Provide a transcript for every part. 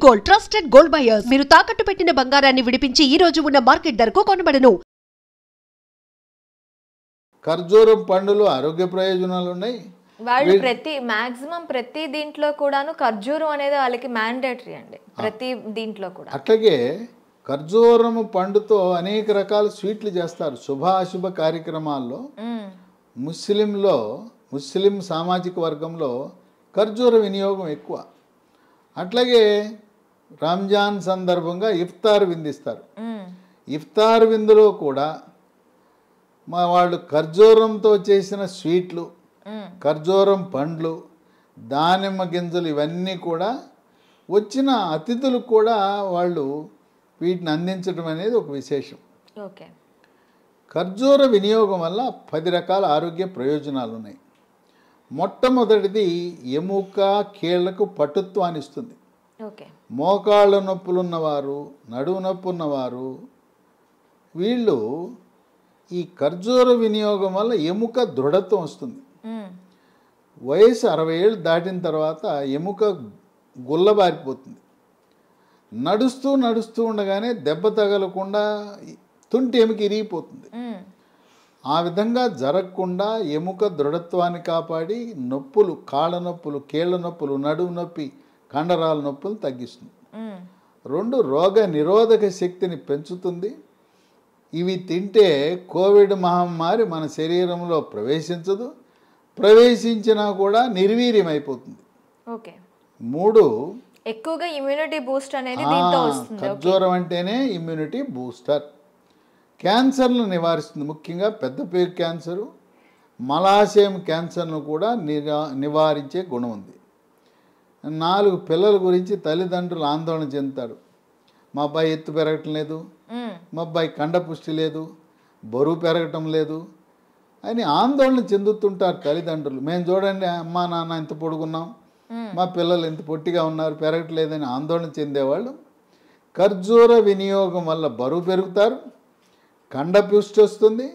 Gold trusted gold buyers మీరు తాకట్టు పెట్టిన బంగారాన్ని విడిపించి ఈ రోజు ఉన్న మార్కెట్ ధరకు కొనబడను. ఖర్జూరం పండులో ఆరోగ్య ప్రయోజనాలు ఉన్నాయి. వాళ్ళు మాక్సిమం ప్రతి దీంట్లో కూడాను ఖర్జూరం అనేది వాళ్ళకి మ్యాండేటరీ అండి, ప్రతి దీంట్లో కూడా. అట్లాగే ఖర్జూరం పండుతో అనేక రకాల స్వీట్లు చేస్తారు శుభాశుభ కార్యక్రమాల్లో. ముస్లిం సామాజిక వర్గంలో ఖర్జూర వినియోగం ఎక్కువ. అట్లాగే రంజాన్ సందర్భంగా ఇఫ్తార్ విందిస్తారు. ఇఫ్తార్ విందులో కూడా వాళ్ళు ఖర్జూరంతో చేసిన స్వీట్లు, ఖర్జూరం పండ్లు, దానిమ్మ గింజలు ఇవన్నీ కూడా వచ్చిన అతిథులకు కూడా వాళ్ళు వీటిని అందించడం అనేది ఒక విశేషం. ఓకే. ఖర్జూర వినియోగం వల్ల 10 రకాల ఆరోగ్య ప్రయోజనాలు ఉన్నాయి. మొట్టమొదటిది ఎముక కీళ్లకు పటుత్వాన్ని ఇస్తుంది. ఓకే. మోకాళ్ళ నొప్పులున్నవారు, నడుము నొప్పి ఉన్నవారు వీళ్ళు ఈ ఖర్జూర వినియోగం వల్ల ఎముక దృఢత్వం వస్తుంది. వయసు 60 ఏళ్ళు దాటిన తర్వాత ఎముక గుల్లబారిపోతుంది. నడుస్తూ ఉండగానే దెబ్బ తగలకుండా తుంటి ఎముక ఇరిగిపోతుంది. ఆ విధంగా జరగకుండా ఎముక దృఢత్వాన్ని కాపాడి నొప్పులు, కాళ్ళ నొప్పులు, కీళ్ళ నొప్పులు, నడుము నొప్పి, కండరాల నొప్పులు తగ్గిస్తుంది. 2 రోగ నిరోధక శక్తిని పెంచుతుంది. ఇవి తింటే కోవిడ్ మహమ్మారి మన శరీరంలో ప్రవేశించదు, ప్రవేశించినా కూడా నిర్వీర్యమైపోతుంది. ఓకే. 3 ఎక్కువగా ఇమ్యూనిటీ బూస్ట్ అనేది దీంతో వస్తుంది. ఖర్జూరం అంటేనే ఇమ్యూనిటీ బూస్టర్. క్యాన్సర్ను నివారిస్తుంది. ముఖ్యంగా పెద్దపేగు క్యాన్సరు, మలాశయం క్యాన్సర్ను కూడా నివారించే గుణం ఉంది. 4 పిల్లల గురించి తల్లిదండ్రులు ఆందోళన చెందుతారు. మా అబ్బాయి ఎత్తు పెరగటం లేదు, మా అబ్బాయి కండపుష్టి లేదు, బరువు పెరగటం లేదు అని ఆందోళన చెందుతుంటారు తల్లిదండ్రులు. మేము చూడండి అమ్మా నాన్న ఎంత పొడుగున్నాం, మా పిల్లలు ఎంత పొట్టిగా ఉన్నారు, పెరగట్లేదని ఆందోళన చెందేవాళ్ళు ఖర్జూర వినియోగం వల్ల బరువు పెరుగుతారు, కండపుష్టి వస్తుంది,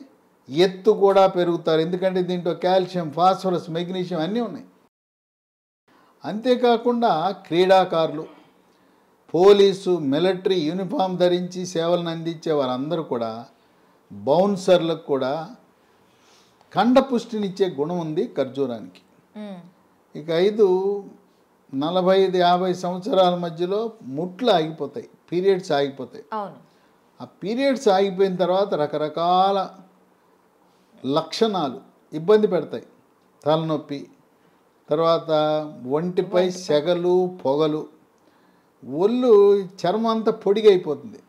ఎత్తు కూడా పెరుగుతారు. ఎందుకంటే దీంట్లో కాల్షియం, ఫాస్ఫరస్, మెగ్నీషియం అన్నీ ఉన్నాయి. అంతేకాకుండా క్రీడాకారులు, పోలీసు, మిలిటరీ యూనిఫామ్ ధరించి సేవలను అందించే వారందరూ కూడా, బౌన్సర్లకు కూడా కండపుష్టినిచ్చే గుణం ఉంది ఖర్జూరానికి. ఇక 5 45-50 సంవత్సరాల మధ్యలో ముట్లు ఆగిపోతాయి, పీరియడ్స్ ఆగిపోతాయి. ఆ పీరియడ్స్ ఆగిపోయిన తర్వాత రకరకాల లక్షణాలు ఇబ్బంది పెడతాయి. తలనొప్పి, తర్వాత ఒంటిపై సెగలు, పొగలు, ఒళ్ళు చర్మం అంతా పొడిగైపోతుంది,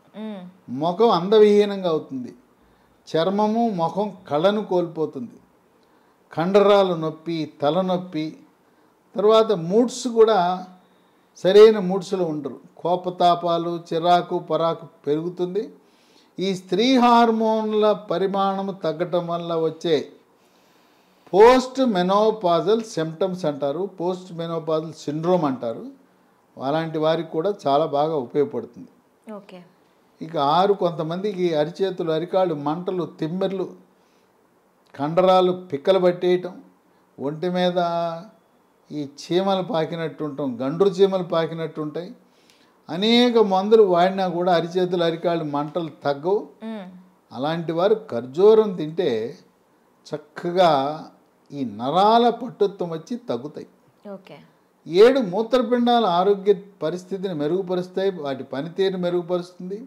ముఖం అందవిహీనంగా అవుతుంది, చర్మము ముఖం కళను కోల్పోతుంది, కండరాలు నొప్పి, తలనొప్పి, తర్వాత మూడ్స్ కూడా సరైన మూడ్స్లో ఉండరు, కోపతాపాలు, చిరాకు, పరాకు పెరుగుతుంది. ఈ స్త్రీ హార్మోన్ల పరిమాణము తగ్గటం వల్ల వచ్చే పోస్ట్ మెనోపాజల్ సిమ్టమ్స్ అంటారు, పోస్ట్ మెనోపాజల్ సిండ్రోమ్ అంటారు. అలాంటి వారికి కూడా చాలా బాగా ఉపయోగపడుతుంది. ఓకే. ఇక 6 కొంతమందికి అరిచేతులు, అరికాళ్ళు మంటలు, తిమ్మెర్లు, కండరాలు పిక్కలు పట్టేయటం, ఒంటి మీద ఈ చీమలు పాకినట్టు ఉంటాం, గండ్రు చీమలు పాకినట్టు ఉంటాయి. అనేక మందులు వాడినా కూడా అరిచేతులు, అరికాళ్ళు మంటలు తగ్గవు. అలాంటి వారు ఖర్జూరం తింటే చక్కగా ఈ నరాల పట్టుత్వం వచ్చి తగ్గుతాయి. ఓకే. 7 మూత్రపిండాల ఆరోగ్య పరిస్థితిని మెరుగుపరుస్తాయి, వాటి పనితీరుని మెరుగుపరుస్తుంది.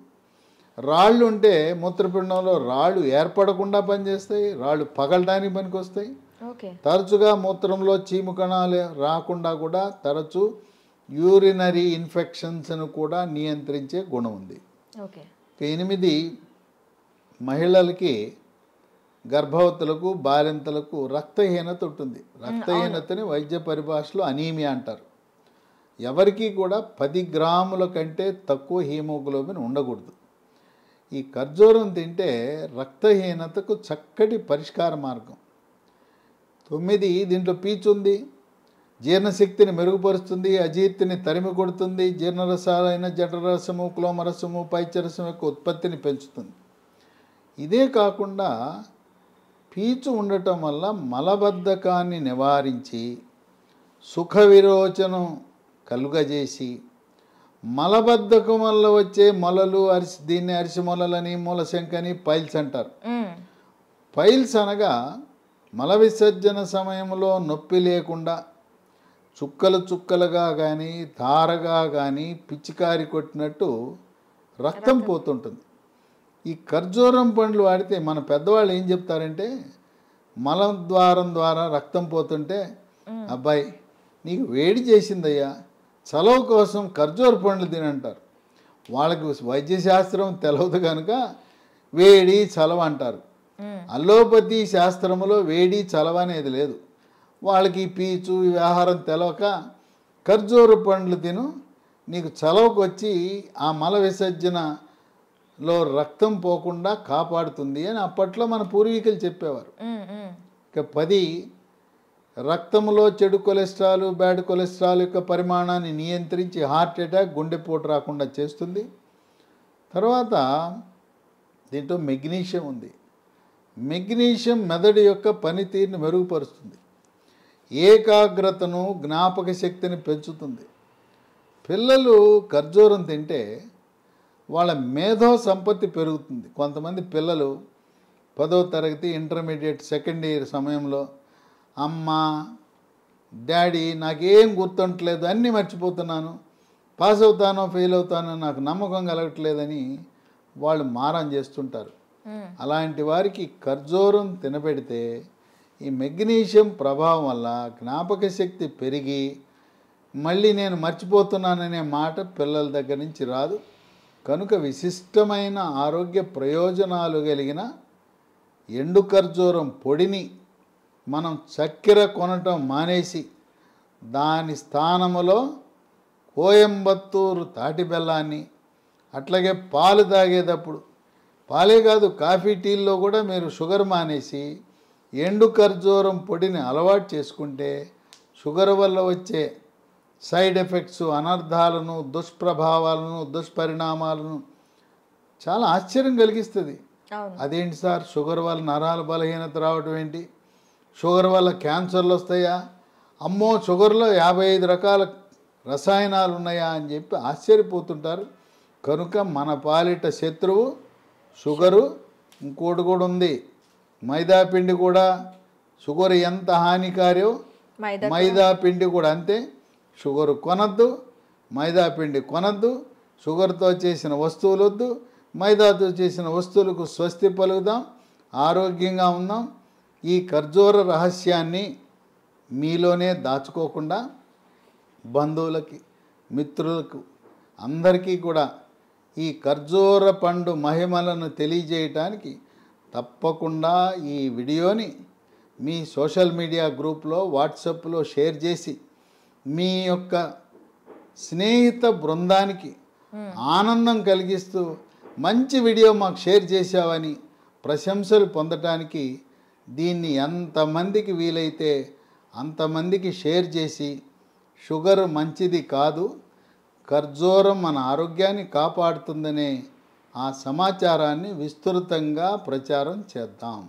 రాళ్ళు ఉంటే మూత్రపిండంలో రాళ్ళు ఏర్పడకుండా పనిచేస్తాయి, రాళ్ళు పగలడానికి పనికొస్తాయి. తరచుగా మూత్రంలో చీము కణాలు రాకుండా కూడా తరచు యూరినరీ ఇన్ఫెక్షన్స్ను కూడా నియంత్రించే గుణం ఉంది. 8 మహిళలకి, గర్భవతులకు, బాలింతలకు రక్తహీనత ఉంటుంది. రక్తహీనతని వైద్య పరిభాషలో అనీమియా అంటారు. ఎవరికీ కూడా 10 గ్రాముల కంటే తక్కువ హీమోగ్లోబిన్ ఉండకూడదు. ఈ ఖర్జూరం తింటే రక్తహీనతకు చక్కటి పరిష్కార మార్గం. 9 దీంట్లో పీచు ఉంది, జీర్ణశక్తిని మెరుగుపరుస్తుంది, అజీర్తిని తరిమి కొడుతుంది, జీర్ణరసాలైన జఠరసము, క్లోమరసము, పైత్యరసం యొక్క ఉత్పత్తిని పెంచుతుంది. ఇదే కాకుండా పీచు ఉండటం వల్ల మలబద్ధకాన్ని నివారించి సుఖ విరోచనం కలుగజేసి మలబద్ధకం వల్ల వచ్చే మొలలు దీన్ని అరిసి మొలలని మూలశంకని పైల్స్ అంటారు. పైల్స్ అనగా మల విసర్జన సమయంలో నొప్పి లేకుండా చుక్కలు చుక్కలుగా కానీ ధారగా కానీ పిచ్చికారి కొట్టినట్టు రక్తం పోతుంటుంది. ఈ ఖర్జూరం పండ్లు వాడితే మన పెద్దవాళ్ళు ఏం చెప్తారంటే, మలద్వారం ద్వారా రక్తం పోతుంటే, అబ్బాయి నీకు వేడి చేసిందయ్యా, చలవ కోసం ఖర్జూర పండ్లు తినంటారు. వాళ్ళకి వైద్యశాస్త్రం తెలవదు కనుక వేడి చలవ అంటారు. అల్లోపతి శాస్త్రంలో వేడి చలవ అనేది లేదు. వాళ్ళకి పీచు ఈ ఆహారం తెలవక ఖర్జూర పండ్లు తిను, నీకు చలవకు వచ్చి ఆ మల విసర్జనలో రక్తం పోకుండా కాపాడుతుంది అని అప్పట్లో మన పూర్వీకులు చెప్పేవారు. ఇక 10 రక్తంలో చెడు కొలెస్ట్రాల్ బ్యాడ్ కొలెస్ట్రాల్ యొక్క పరిమాణాన్ని నియంత్రించి హార్ట్ అటాక్ గుండెపోటు రాకుండా చేస్తుంది. తర్వాత దీంట్లో మెగ్నీషియం ఉంది. మెగ్నీషియం మెదడు యొక్క పనితీరుని మెరుగుపరుస్తుంది, ఏకాగ్రతను జ్ఞాపక శక్తిని పెంచుతుంది. పిల్లలు ఖర్జూరం తింటే వాళ్ళ మేధో సంపత్తి పెరుగుతుంది. కొంతమంది పిల్లలు 10వ తరగతి ఇంటర్మీడియట్ సెకండ్ ఇయర్ సమయంలో అమ్మ డాడీ నాకేం గుర్తుంటలేదు, అన్నీ మర్చిపోతున్నాను, పాస్ అవుతానో ఫెయిల్ అవుతానో నాకు నమ్మకం కలగట్లేదని వాళ్ళు మారం చేస్తుంటారు. అలాంటి వారికి ఖర్జూరం తినబెడితే ఈ మెగ్నీషియం ప్రభావం వల్ల జ్ఞాపక శక్తి పెరిగి మళ్ళీ నేను మర్చిపోతున్నాననే మాట పిల్లల దగ్గర నుంచి రాదు. కనుక విశిష్టమైన ఆరోగ్య ప్రయోజనాలు కలిగిన ఎండు ఖర్జూరం పొడిని మనం చక్కెర కొనటం మానేసి దాని స్థానములో కోయంబత్తూరు తాటి బెల్లాన్ని, అట్లాగే పాలు తాగేటప్పుడు పాలే కాదు కాఫీ టీల్లో కూడా మీరు షుగర్ మానేసి ఎండు ఖర్జూరం పొడిని అలవాటు చేసుకుంటే షుగర్ వల్ల వచ్చే సైడ్ ఎఫెక్ట్స్, అనర్థాలను, దుష్ప్రభావాలను, దుష్పరిణామాలను చాలా ఆశ్చర్యం కలిగిస్తుంది. అదేంటి సార్, షుగర్ వల్ల నరాల బలహీనత రావటం ఏంటి, షుగర్ వల్ల క్యాన్సర్లు వస్తాయా, అమ్మో షుగర్లో 55 రకాల రసాయనాలు ఉన్నాయా అని చెప్పి ఆశ్చర్యపోతుంటారు. కనుక మన పాలిట శత్రువు షుగరు. ఇంకోటి కూడా ఉంది, మైదా పిండి కూడా. షుగర్ ఎంత హానికారో మైదా పిండి కూడా అంతే. షుగర్ కొనద్దు, మైదా పిండి కొనద్దు, షుగర్తో చేసిన వస్తువులు వద్దు, మైదాతో చేసిన వస్తువులకు స్వస్తి పలుకుదాం, ఆరోగ్యంగా ఉందాం. ఈ ఖర్జూర రహస్యాన్ని మీలోనే దాచుకోకుండా బంధువులకి, మిత్రులకు, అందరికీ కూడా ఈ ఖర్జూర పండు మహిమలను తెలియజేయటానికి తప్పకుండా ఈ వీడియోని మీ సోషల్ మీడియా గ్రూప్లో, వాట్సాప్లో షేర్ చేసి మీ యొక్క స్నేహిత బృందానికి ఆనందం కలిగిస్తూ మంచి వీడియో మాకు షేర్ చేశావని ప్రశంసలు పొందటానికి దీన్ని ఎంతమందికి వీలైతే అంతమందికి షేర్ చేసి, షుగర్ మంచిది కాదు, ఖర్జూరం మన ఆరోగ్యాన్ని కాపాడుతుందనే ఆ సమాచారాన్ని విస్తృతంగా ప్రచారం చేద్దాం.